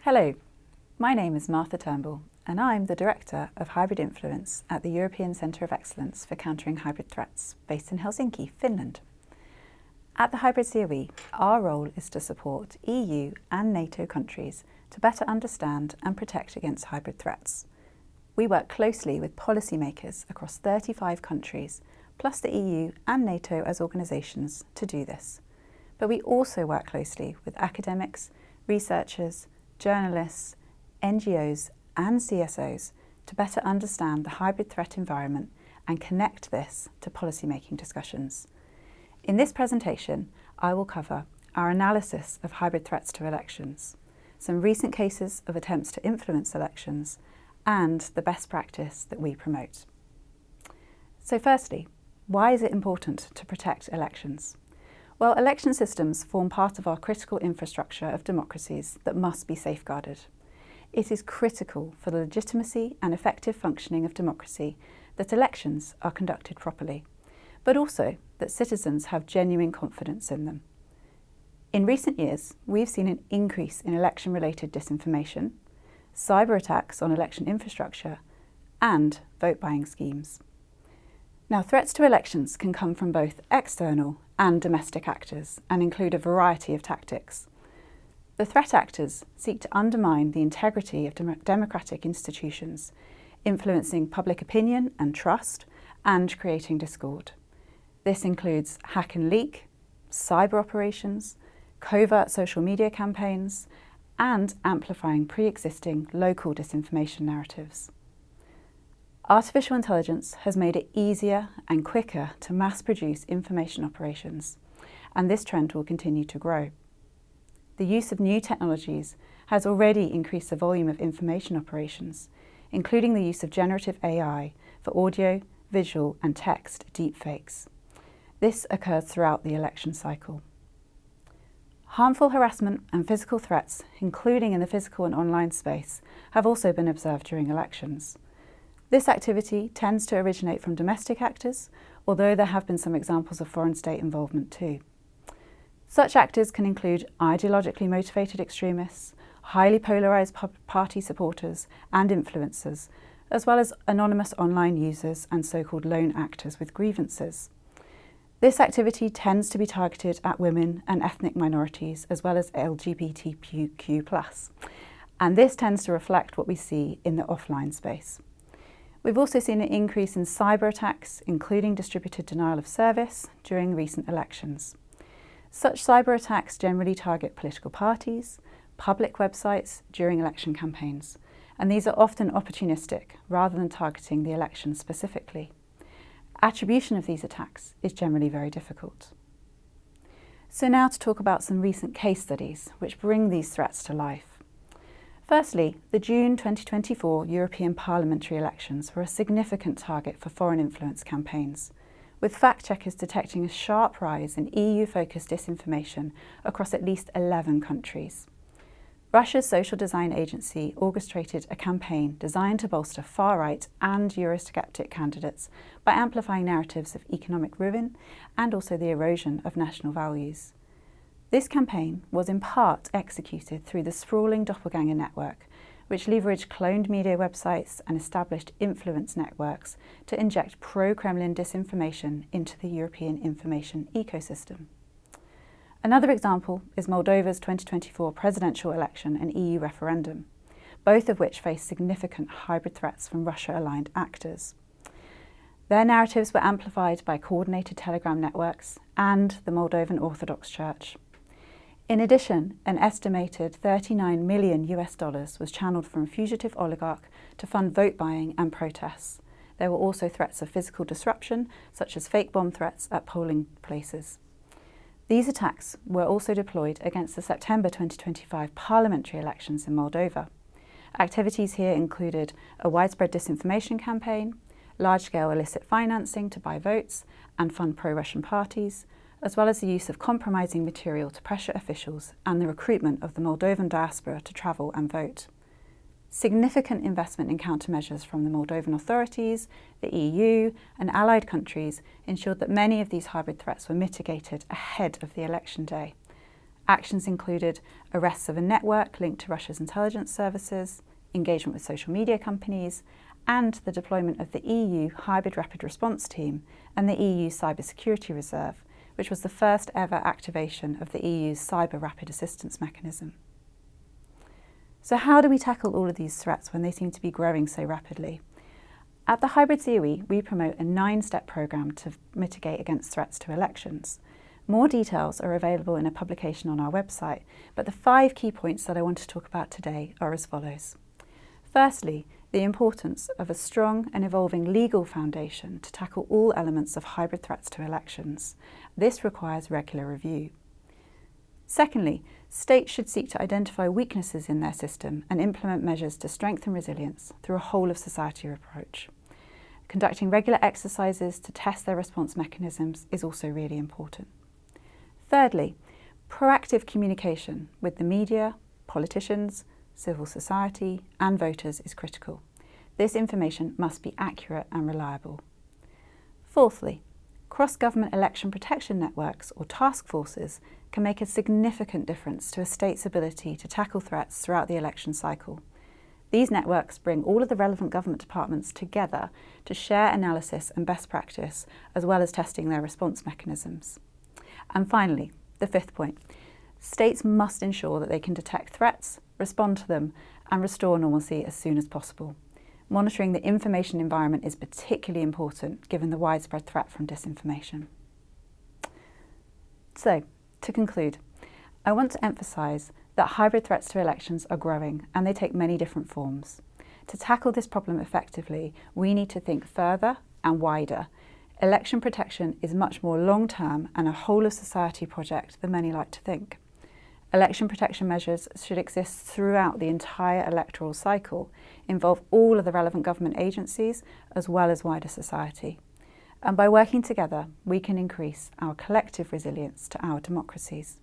Hello, my name is Martha Turnbull and I'm the Director of Hybrid Influence at the European Centre of Excellence for Countering Hybrid Threats, based in Helsinki, Finland. At the Hybrid COE, our role is to support EU and NATO countries to better understand and protect against hybrid threats. We work closely with policymakers across 35 countries, plus the EU and NATO as organisations, to do this. But we also work closely with academics, researchers, journalists, NGOs and CSOs to better understand the hybrid threat environment and connect this to policymaking discussions. In this presentation, I will cover our analysis of hybrid threats to elections, some recent cases of attempts to influence elections, and the best practice that we promote. So firstly, why is it important to protect elections? Well, election systems form part of our critical infrastructure of democracies that must be safeguarded. It is critical for the legitimacy and effective functioning of democracy that elections are conducted properly, but also that citizens have genuine confidence in them. In recent years, we've seen an increase in election-related disinformation, cyber attacks on election infrastructure, and vote-buying schemes. Now, threats to elections can come from both external and domestic actors and include a variety of tactics. The threat actors seek to undermine the integrity of democratic institutions, influencing public opinion and trust, and creating discord. This includes hack and leak, cyber operations, covert social media campaigns, and amplifying pre-existing local disinformation narratives. Artificial intelligence has made it easier and quicker to mass-produce information operations, and this trend will continue to grow. The use of new technologies has already increased the volume of information operations, including the use of generative AI for audio, visual, and text deepfakes. This occurs throughout the election cycle. Harmful harassment and physical threats, including in the physical and online space, have also been observed during elections. This activity tends to originate from domestic actors, although there have been some examples of foreign state involvement too. Such actors can include ideologically motivated extremists, highly polarised party supporters and influencers, as well as anonymous online users and so-called lone actors with grievances. This activity tends to be targeted at women and ethnic minorities, as well as LGBTQ+, and this tends to reflect what we see in the offline space. We've also seen an increase in cyber attacks, including distributed denial of service, during recent elections. Such cyber attacks generally target political parties, public websites during election campaigns, and these are often opportunistic rather than targeting the election specifically. Attribution of these attacks is generally very difficult. So now to talk about some recent case studies which bring these threats to life. Firstly, the June 2024 European parliamentary elections were a significant target for foreign influence campaigns, with fact-checkers detecting a sharp rise in EU-focused disinformation across at least 11 countries. Russia's social design agency orchestrated a campaign designed to bolster far-right and Eurosceptic candidates by amplifying narratives of economic ruin and also the erosion of national values. This campaign was in part executed through the sprawling doppelganger network, which leveraged cloned media websites and established influence networks to inject pro-Kremlin disinformation into the European information ecosystem. Another example is Moldova's 2024 presidential election and EU referendum, both of which face significant hybrid threats from Russia-aligned actors. Their narratives were amplified by coordinated Telegram networks and the Moldovan Orthodox Church. In addition, an estimated $39 million was channeled from a fugitive oligarch to fund vote buying and protests. There were also threats of physical disruption, such as fake bomb threats at polling places. These attacks were also deployed against the September 2025 parliamentary elections in Moldova. Activities here included a widespread disinformation campaign, large-scale illicit financing to buy votes and fund pro-Russian parties, as well as the use of compromising material to pressure officials and the recruitment of the Moldovan diaspora to travel and vote. Significant investment in countermeasures from the Moldovan authorities, the EU and allied countries ensured that many of these hybrid threats were mitigated ahead of the election day. Actions included arrests of a network linked to Russia's intelligence services, engagement with social media companies, and the deployment of the EU Hybrid Rapid Response Team and the EU Cybersecurity Reserve, which was the first ever activation of the EU's Cyber Rapid Assistance Mechanism. So how do we tackle all of these threats when they seem to be growing so rapidly? At the Hybrid COE, we promote a 9-step programme to mitigate against threats to elections. More details are available in a publication on our website, but the 5 key points that I want to talk about today are as follows. Firstly, the importance of a strong and evolving legal foundation to tackle all elements of hybrid threats to elections. This requires regular review. Secondly, states should seek to identify weaknesses in their system and implement measures to strengthen resilience through a whole-of-society approach. Conducting regular exercises to test their response mechanisms is also really important. Thirdly, proactive communication with the media, politicians, civil society and voters is critical. This information must be accurate and reliable. Fourthly, cross-government election protection networks or task forces can make a significant difference to a state's ability to tackle threats throughout the election cycle. These networks bring all of the relevant government departments together to share analysis and best practice, as well as testing their response mechanisms. And finally, the 5th point, states must ensure that they can detect threats, respond to them, and restore normalcy as soon as possible. Monitoring the information environment is particularly important given the widespread threat from disinformation. So, to conclude, I want to emphasise that hybrid threats to elections are growing and they take many different forms. To tackle this problem effectively, we need to think further and wider. Election protection is much more long-term and a whole-of-society project than many like to think. Election protection measures should exist throughout the entire electoral cycle, involve all of the relevant government agencies as well as wider society. And by working together, we can increase our collective resilience to our democracies.